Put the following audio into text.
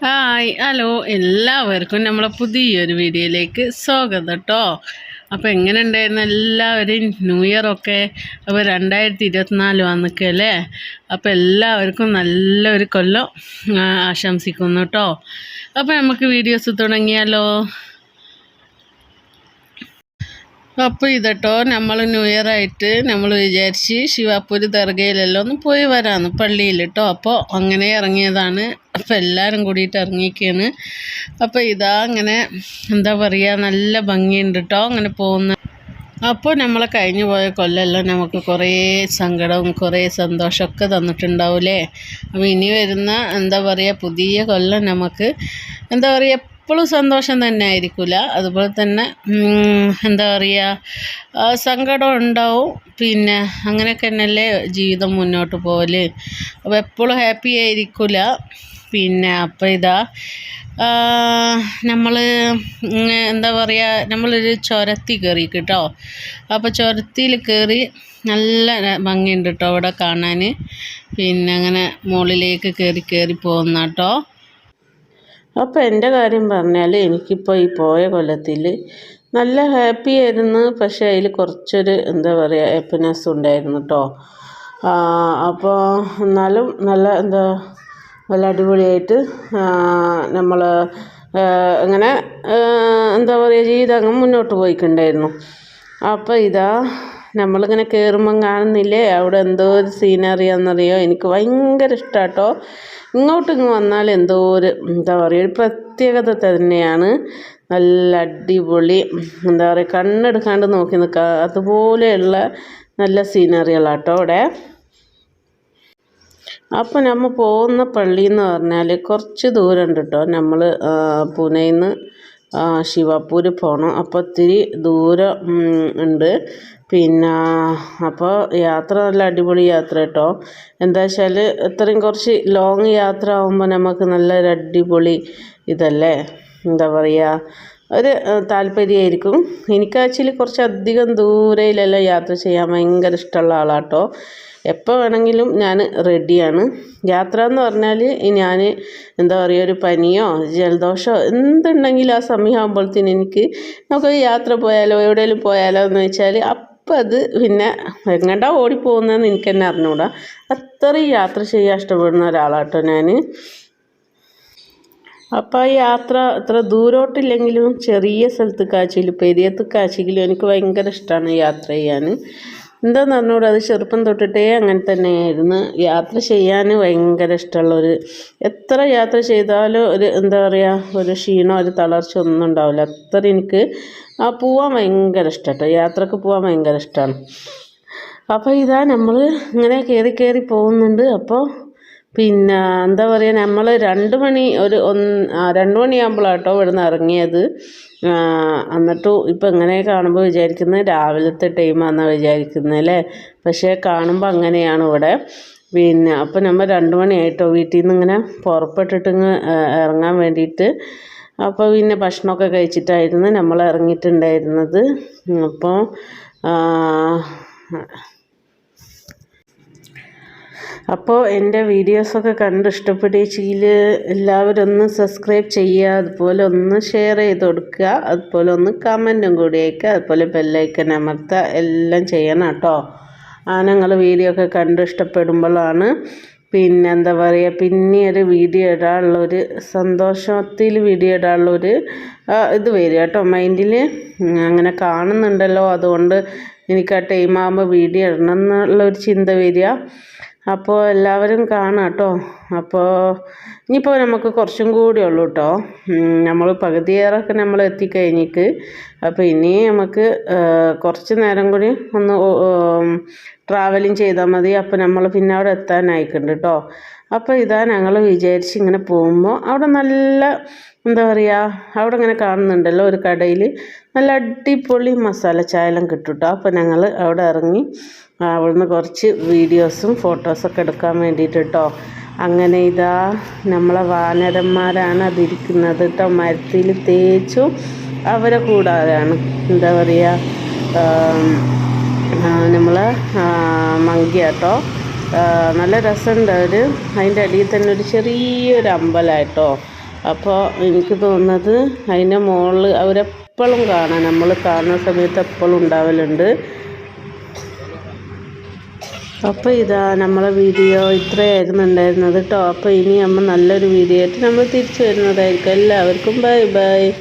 Hi hello എല്ലാവർക്കും നമ്മളെ പുതിയൊരു വീഡിയോയിലേക്ക് സ്വാഗതം കേട്ടോ. അപ്പോൾ എങ്ങനെ ഉണ്ടായിരുന്നു എല്ലാവരും ന്യൂ ഇയറൊക്കെ? അപ്പോൾ 2024 വന്നിക്കല്ലേ. അപ്പോൾ എല്ലാവർക്കും നല്ലൊരു കൊല്ലം ആശംസിക്കുന്നു കേട്ടോ. അപ്പോൾ നമുക്ക് വീഡിയോസ് തുടങ്ങിയാലോ. അപ്പോൾ ഇതട്ടോ നമ്മൾ ന്യൂ ഇയർ ആയിട്ട് നമ്മൾ വിചാരിച്ച് ശിവാപ്പൂര് ദർഗയിലെല്ലാം ഒന്ന് പോയി വരാമെന്ന് പള്ളിയിൽ കേട്ടോ. അപ്പോൾ അങ്ങനെ ഇറങ്ങിയതാണ്. അപ്പോൾ എല്ലാവരും കൂടിയിട്ട് ഇറങ്ങിയിരിക്കുകയാണ്. അപ്പോൾ ഇതാ അങ്ങനെ എന്താ പറയുക, നല്ല ഭംഗിയുണ്ട് കേട്ടോ അങ്ങനെ പോകുന്ന. അപ്പോൾ നമ്മളെ കഴിഞ്ഞു പോയ കൊല്ലമെല്ലാം നമുക്ക് കുറേ സങ്കടവും കുറേ സന്തോഷമൊക്കെ തന്നിട്ടുണ്ടാവില്ലേ. അപ്പോൾ ഇനി വരുന്ന എന്താ പറയുക പുതിയ കൊല്ലം നമുക്ക് എന്താ പറയുക എപ്പോഴും സന്തോഷം തന്നെ ആയിരിക്കില്ല. അതുപോലെ തന്നെ എന്താ പറയുക സങ്കടം ഉണ്ടാവും. പിന്നെ അങ്ങനെയൊക്കെ തന്നെയല്ലേ ജീവിതം മുന്നോട്ട് പോകൽ. അപ്പോൾ എപ്പോഴും ഹാപ്പി ആയിരിക്കില്ല. പിന്നെ അപ്പോൾ ഇതാ നമ്മൾ എന്താ പറയുക നമ്മളൊരു ചുരത്തി കയറി കേട്ടോ. അപ്പോൾ ചുരത്തിയിൽ കയറി നല്ല ഭംഗിയുണ്ട് കേട്ടോ അവിടെ കാണാൻ. പിന്നെ അങ്ങനെ മുകളിലേക്ക് കയറി പോകുന്ന കേട്ടോ. അപ്പോൾ എൻ്റെ കാര്യം പറഞ്ഞാൽ എനിക്കിപ്പോൾ ഈ പോയ കൊല്ലത്തിൽ നല്ല ഹാപ്പി ആയിരുന്നു. പക്ഷേ അതിൽ കുറച്ചൊരു എന്താ പറയുക ഹാപ്പിനെസ് ഉണ്ടായിരുന്നു കേട്ടോ. അപ്പോൾ എന്നാലും നല്ല അടിപൊളിയായിട്ട് നമ്മൾ അങ്ങനെ എന്താ പറയുക ജീവിതം അങ്ങ് മുന്നോട്ട് പോയിട്ടുണ്ടായിരുന്നു. അപ്പോൾ ഇതാ നമ്മളിങ്ങനെ കയറുമ്പം കാണുന്നില്ലേ അവിടെ എന്തോ ഒരു സീനറിയാണെന്നറിയോ. എനിക്ക് ഭയങ്കര ഇഷ്ടമാണ് കേട്ടോ. ഇങ്ങോട്ട് വന്നാൽ എന്തോ ഒരു എന്താ പറയുക ഒരു പ്രത്യേകത തന്നെയാണ്. നല്ല അടിപൊളി എന്താ പറയുക കണ്ണെടുക്കാണ്ട് നോക്കി നിൽക്കുക അതുപോലെയുള്ള നല്ല സീനറികളാണ് കേട്ടോ അവിടെ. അപ്പോൾ നമ്മൾ പോകുന്ന പള്ളി എന്ന് പറഞ്ഞാൽ കുറച്ച് ദൂരമുണ്ട് കേട്ടോ. നമ്മൾ പൂനെയിൽ നിന്ന് ശിവാപ്പൂര് പോകണം. അപ്പോൾ ഇത്തിരി ദൂരം ഉണ്ട്. പിന്നെ അപ്പോൾ യാത്ര നല്ല അടിപൊളി യാത്ര കേട്ടോ. എന്താ വെച്ചാൽ ഇത്രയും കുറച്ച് ലോങ് യാത്ര ആകുമ്പോൾ നമുക്ക് നല്ലൊരു അടിപൊളി ഇതല്ലേ, എന്താ പറയുക ഒരു താല്പര്യമായിരിക്കും. എനിക്ക് ആക്ച്വലി കുറച്ചധികം ദൂരയിലെല്ലാം യാത്ര ചെയ്യാൻ ഭയങ്കര ഇഷ്ടമുള്ള ആളാണ് കേട്ടോ. എപ്പോൾ വേണമെങ്കിലും ഞാൻ റെഡിയാണ്. യാത്ര എന്ന് പറഞ്ഞാൽ ഞാൻ എന്താ പറയുക ഒരു പനിയോ ജലദോഷമോ എന്തുണ്ടെങ്കിലും ആ സമയമാകുമ്പോഴത്തേന് നമുക്ക് യാത്ര പോയാലോ എവിടെയെങ്കിലും പോയാലോ എന്ന് വെച്ചാൽ അപ്പം അത് പിന്നെ എങ്ങോട്ടാ ഓടിപ്പോകുന്നതെന്ന് എനിക്ക് തന്നെ അറിഞ്ഞുകൂടാ. അത്രയും യാത്ര ചെയ്യാൻ ഇഷ്ടപ്പെടുന്ന ഒരാളാട്ടോ ഞാൻ. അപ്പോൾ ഈ യാത്ര അത്ര ദൂരോട്ടില്ലെങ്കിലും ചെറിയ സ്ഥലത്ത് കാഴ്ചയിലും പെരിയത്ത് കാഴ്ചയിലും എനിക്ക് ഭയങ്കര ഇഷ്ടമാണ് യാത്ര ചെയ്യാൻ. എന്താണെന്ന് പറഞ്ഞുകൂടാ, അത് ചെറുപ്പം തൊട്ടിട്ടേ അങ്ങനെ തന്നെയായിരുന്നു. യാത്ര ചെയ്യാൻ ഭയങ്കര ഇഷ്ടമുള്ളൊരു, എത്ര യാത്ര ചെയ്താലും ഒരു എന്താ പറയുക ഒരു ക്ഷീണോ ഒരു തളർച്ച ഒന്നും ഉണ്ടാവില്ല. അത്ര എനിക്ക് പോവാൻ ഭയങ്കര ഇഷ്ടമാണ്. യാത്രക്ക് പോകാൻ ഭയങ്കര ഇഷ്ടമാണ്. അപ്പോൾ ഇതാ നമ്മൾ ഇങ്ങനെ കയറി പോകുന്നുണ്ട്. അപ്പോൾ പിന്നെ എന്താ പറയുക നമ്മൾ 2 മണിയാകുമ്പോഴാണ് കേട്ടോ ഇവിടുന്ന് ഇറങ്ങിയത്. എന്നിട്ട് ഇപ്പം ഇങ്ങനെ കാണുമ്പോൾ വിചാരിക്കുന്നത് രാവിലത്തെ ടൈമാണെന്നാണ് വിചാരിക്കുന്നത് അല്ലേ. പക്ഷേ കാണുമ്പോൾ അങ്ങനെയാണ് ഇവിടെ. പിന്നെ അപ്പോൾ നമ്മൾ 2 മണിയായിട്ടോ വീട്ടിൽ നിന്ന് ഇങ്ങനെ പുറപ്പെട്ടിട്ട് ഇറങ്ങാൻ വേണ്ടിയിട്ട്. അപ്പോൾ പിന്നെ ഭക്ഷണമൊക്കെ കഴിച്ചിട്ടായിരുന്നു നമ്മൾ ഇറങ്ങിയിട്ടുണ്ടായിരുന്നത്. അപ്പോൾ എൻ്റെ വീഡിയോസൊക്കെ കണ്ട് ഇഷ്ടപ്പെടുകയെങ്കിൽ എല്ലാവരും ഒന്ന് സബ്സ്ക്രൈബ് ചെയ്യുക, അതുപോലെ ഒന്ന് ഷെയർ ചെയ്ത് കൊടുക്കുക, അതുപോലെ ഒന്ന് കമൻറ്റും കൂടി അയക്കുക, അതുപോലെ ബെല്ലൈക്കൻ അമർത്തുക, എല്ലാം ചെയ്യണം കേട്ടോ. ഞങ്ങൾ വീഡിയോ ഒക്കെ കണ്ട് ഇഷ്ടപ്പെടുമ്പോഴാണ് പിന്നെ എന്താ പറയുക പിന്നെ ഒരു വീഡിയോ ഇടാനുള്ളൊരു സന്തോഷത്തിൽ വീഡിയോ ഇടാനുള്ളൊരു ഇത് വരിക കേട്ടോ മൈൻഡിൽ. അങ്ങനെ കാണുന്നുണ്ടല്ലോ അതുകൊണ്ട് എനിക്ക് ആ ടൈമാകുമ്പോൾ വീഡിയോ ഇടണം എന്നുള്ളൊരു ചിന്ത വരിക. അപ്പോൾ എല്ലാവരും കാണാം കേട്ടോ. അപ്പോൾ ഇനിയിപ്പോൾ നമുക്ക് കുറച്ചും കൂടി ഉള്ളൂ കേട്ടോ. നമ്മൾ പകുതിയേറൊക്കെ നമ്മൾ എത്തിക്കഴിഞ്ഞിട്ട്. അപ്പോൾ ഇനി നമുക്ക് കുറച്ച് നേരം കൂടി ഒന്ന് ട്രാവലിങ് ചെയ്താൽ മതി. അപ്പോൾ നമ്മൾ പിന്നെ അവിടെ എത്താനായിട്ടുണ്ട് കേട്ടോ. അപ്പോൾ ഇതാ ഞങ്ങൾ വിചാരിച്ച് ഇങ്ങനെ പോകുമ്പോൾ അവിടെ നല്ല എന്താ പറയുക അവിടെ ഇങ്ങനെ കാണുന്നുണ്ടല്ലോ ഒരു കടയിൽ നല്ല അടിപൊളി മസാല ചായ എല്ലാം കിട്ടും കേട്ടോ. അപ്പോൾ ഞങ്ങൾ അവിടെ ഇറങ്ങി അവിടുന്ന് കുറച്ച് വീഡിയോസും ഫോട്ടോസൊക്കെ എടുക്കാൻ വേണ്ടിയിട്ട് കേട്ടോ. അങ്ങനെ ഇതാ നമ്മളെ വാനരന്മാരാണ് അതിരിക്കുന്നത് കേട്ടോ. മരത്തിൽ തേച്ചും അവരെ കൂടാതെയാണ് എന്താ പറയുക നമ്മളെ മങ്കി കേട്ടോ. നല്ല രസമുണ്ട്. അതിൻ്റെ അടിയിൽ തന്നെ ഒരു ചെറിയൊരു അമ്പലമായിട്ടോ. അപ്പോൾ എനിക്ക് തോന്നുന്നത് അതിൻ്റെ മുകളിൽ അവരെപ്പോഴും കാണാം, നമ്മൾ കാണുന്ന സമയത്ത് എപ്പോഴും ഉണ്ടാവലുണ്ട്. അപ്പോൾ ഇതാ നമ്മളെ വീഡിയോ ഇത്രയായിരുന്നു ഉണ്ടായിരുന്നത് കേട്ടോ. അപ്പോൾ ഇനി നമ്മൾ നല്ലൊരു വീഡിയോ ആയിട്ട് നമ്മൾ തിരിച്ചു വരുന്നതായിരിക്കും. എല്ലാവർക്കും ബൈ ബൈ.